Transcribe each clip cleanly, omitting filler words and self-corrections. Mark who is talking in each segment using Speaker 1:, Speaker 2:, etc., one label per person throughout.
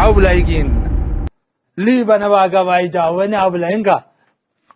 Speaker 1: Aulaikin. Liba na baga mai jawane abulainga.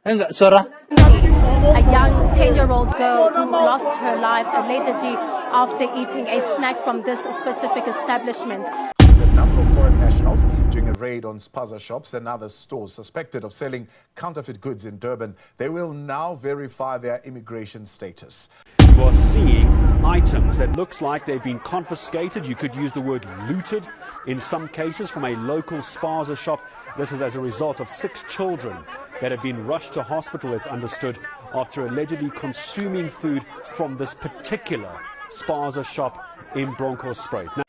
Speaker 1: Enga sora.
Speaker 2: A young 10-year-old girl who lost her life allegedly after eating a snack from this specific establishment.
Speaker 3: A number of foreign nationals during a raid on Spaza shops and other stores suspected of selling counterfeit goods in Durban. They will now verify their immigration status.
Speaker 4: You are seeing items that looks like they've been confiscated. You could use the word looted in some cases from a local Spaza shop. This is as a result of 6 children that have been rushed to hospital, it's understood, after allegedly consuming food from this particular Spaza shop in Bronkhorstspruit.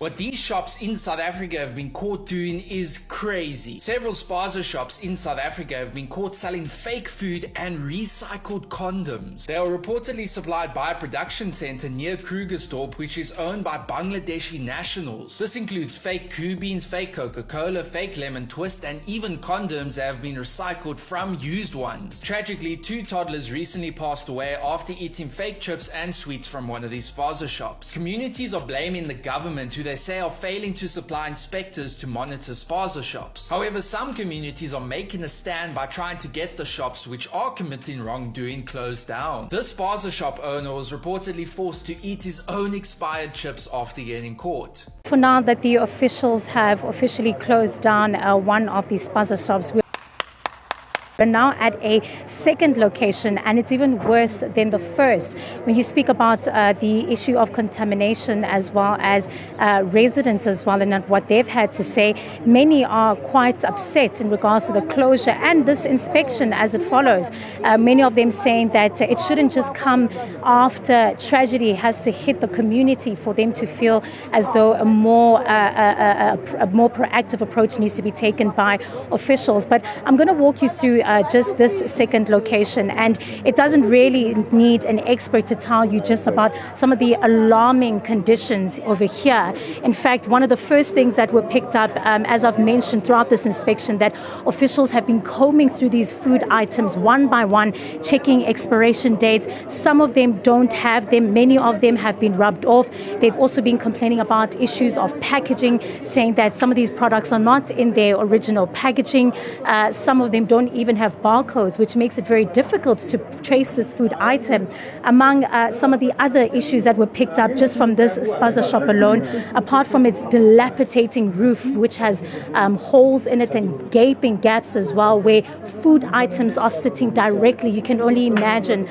Speaker 5: What these shops in South Africa have been caught doing is crazy. Several Spaza shops in South Africa have been caught selling fake food and recycled condoms. They are reportedly supplied by a production center near Krugersdorp, which is owned by Bangladeshi nationals. This includes fake Koo beans, fake Coca-Cola, fake lemon twist, and even condoms that have been recycled from used ones. Tragically, 2 toddlers recently passed away after eating fake chips and sweets from one of these Spaza shops. Communities are blaming the government, who they say are failing to supply inspectors to monitor Spaza shops. However, some communities are making a stand by trying to get the shops which are committing wrongdoing closed down. This Spaza shop owner was reportedly forced to eat his own expired chips after getting caught.
Speaker 2: For now that the officials have officially closed down one of these Spaza shops, we're now at a second location, and it's even worse than the first. When you speak about the issue of contamination as well as residents as well, and what they've had to say, many are quite upset in regards to the closure and this inspection as it follows. Many of them saying that it shouldn't just come after tragedy has to hit the community for them to feel as though a more proactive approach needs to be taken by officials. But I'm going to walk you through just this second location, and it doesn't really need an expert to tell you just about some of the alarming conditions over here. In fact, one of the first things that were picked up, as I've mentioned throughout this inspection, that officials have been combing through these food items one by one, checking expiration dates. Some of them don't have them, many of them have been rubbed off. They've also been complaining about issues of packaging, saying that some of these products are not in their original packaging. Some of them don't even have barcodes, which makes it very difficult to trace this food item. Among some of the other issues that were picked up just from this Spaza shop alone, apart from its dilapidating roof, which has holes in it and gaping gaps as well, where food items are sitting directly, you can only imagine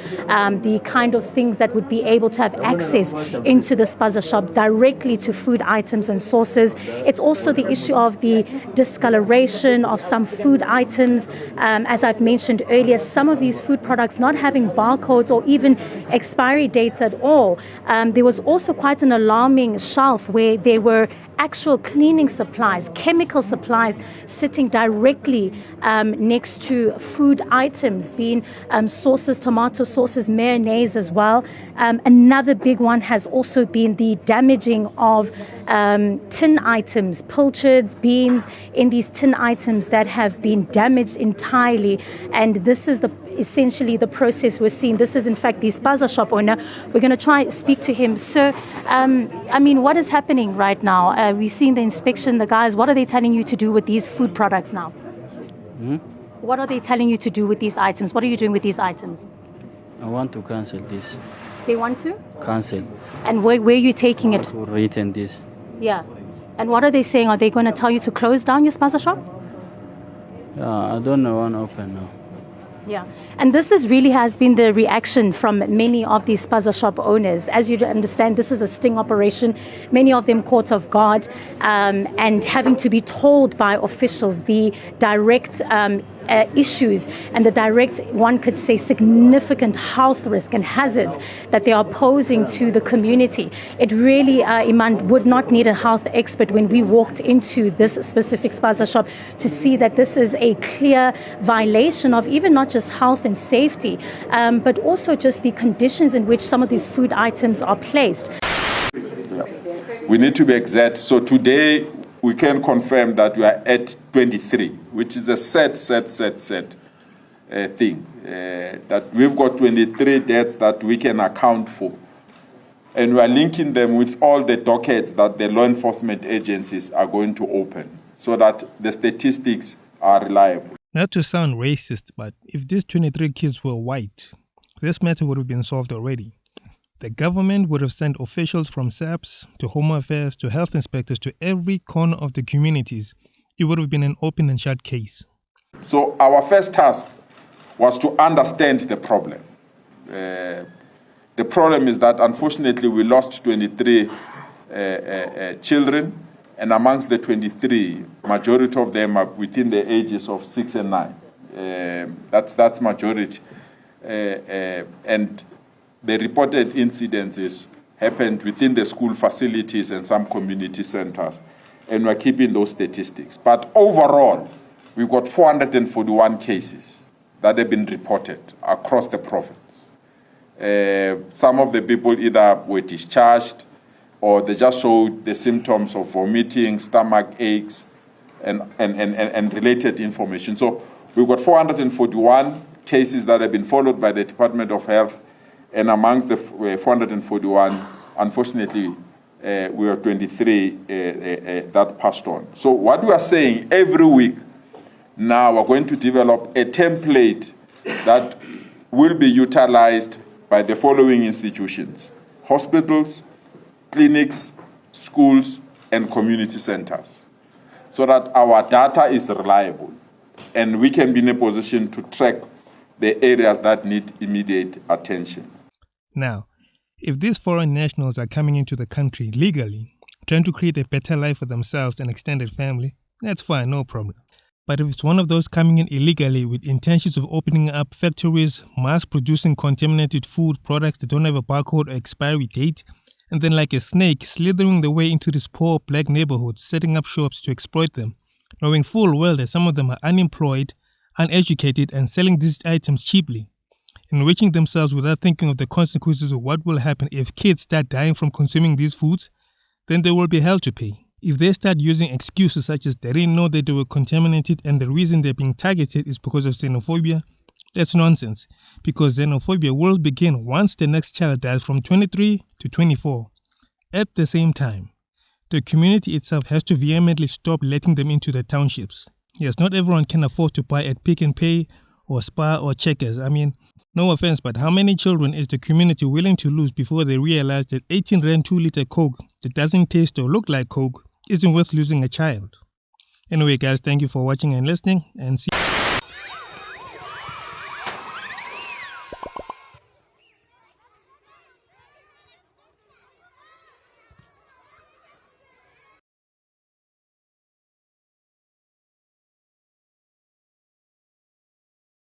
Speaker 2: the kind of things that would be able to have access into the Spaza shop directly to food items and sources. It's also the issue of the discoloration of some food items. As I've mentioned earlier, some of these food products not having barcodes or even expiry dates at all. There was also quite an alarming shelf where there were actual cleaning supplies, chemical supplies sitting directly next to food items, being sauces, tomato sauces, mayonnaise as well. Another big one has also been the damaging of tin items, pilchards, beans in these tin items that have been damaged entirely. And this is essentially the process we're seeing. This is in fact the Spaza shop owner. We're going to try speak to him. Sir, I mean, what is happening right now? We've seen the inspection, the guys, what are they telling you to do with these food products now? What are they telling you to do with these items? What are you doing with these items?
Speaker 6: I want to cancel this.
Speaker 2: They want to?
Speaker 6: Cancel.
Speaker 2: And where are you taking it?
Speaker 6: To return this.
Speaker 2: Yeah. And what are they saying? Are they going to tell you to close down your Spaza shop?
Speaker 6: I don't know, one open now.
Speaker 2: Yeah, and this has been the reaction from many of these Spaza shop owners. As you understand, this is a sting operation. Many of them caught off guard and having to be told by officials the direct issues and the direct, one could say, significant health risk and hazards that they are posing to the community. It really, Iman, would not need a health expert when we walked into this specific Spaza shop to see that this is a clear violation of even not just health and safety, but also just the conditions in which some of these food items are placed.
Speaker 7: We need to be exact. So today we can confirm that we are at 23, which is a set thing. That we've got 23 deaths that we can account for. And we are linking them with all the dockets that the law enforcement agencies are going to open so that the statistics are reliable.
Speaker 8: Not to sound racist, but if these 23 kids were white, this matter would have been solved already. The government would have sent officials from SAPS to Home Affairs to health inspectors to every corner of the communities. It would have been an open and shut case.
Speaker 7: So our first task was to understand the problem. The problem is that unfortunately we lost 23 children, and amongst the 23, majority of them are within the ages of 6 and 9. That's majority. And the reported incidences happened within the school facilities and some community centers, and we're keeping those statistics. But overall, we've got 441 cases that have been reported across the province. Some of the people either were discharged or they just showed the symptoms of vomiting, stomach aches, and related information. So we've got 441 cases that have been followed by the Department of Health, and amongst the 441, unfortunately, we are 23 that passed on. So what we are saying, every week now we're going to develop a template that will be utilized by the following institutions: hospitals, clinics, schools, and community centers, so that our data is reliable and we can be in a position to track the areas that need immediate attention.
Speaker 8: Now, if these foreign nationals are coming into the country legally, trying to create a better life for themselves and extended family, that's fine, no problem. But if it's one of those coming in illegally with intentions of opening up factories, mass producing contaminated food products that don't have a barcode or expiry date, and then like a snake slithering the way into these poor black neighborhoods, setting up shops to exploit them, knowing full well that some of them are unemployed, uneducated, and selling these items cheaply, enriching themselves without thinking of the consequences of what will happen if kids start dying from consuming these foods, then there will be hell to pay. If they start using excuses such as they didn't know that they were contaminated and the reason they're being targeted is because of xenophobia, that's nonsense, because xenophobia will begin once the next child dies from 23 to 24. At the same time, the community itself has to vehemently stop letting them into the townships. Yes, not everyone can afford to buy at Pick and Pay or Spar or Checkers. I mean, no offense, but how many children is the community willing to lose before they realize that 18 Rand 2-liter Coke that doesn't taste or look like Coke isn't worth losing a child? Anyway, guys, thank you for watching and listening, and see you.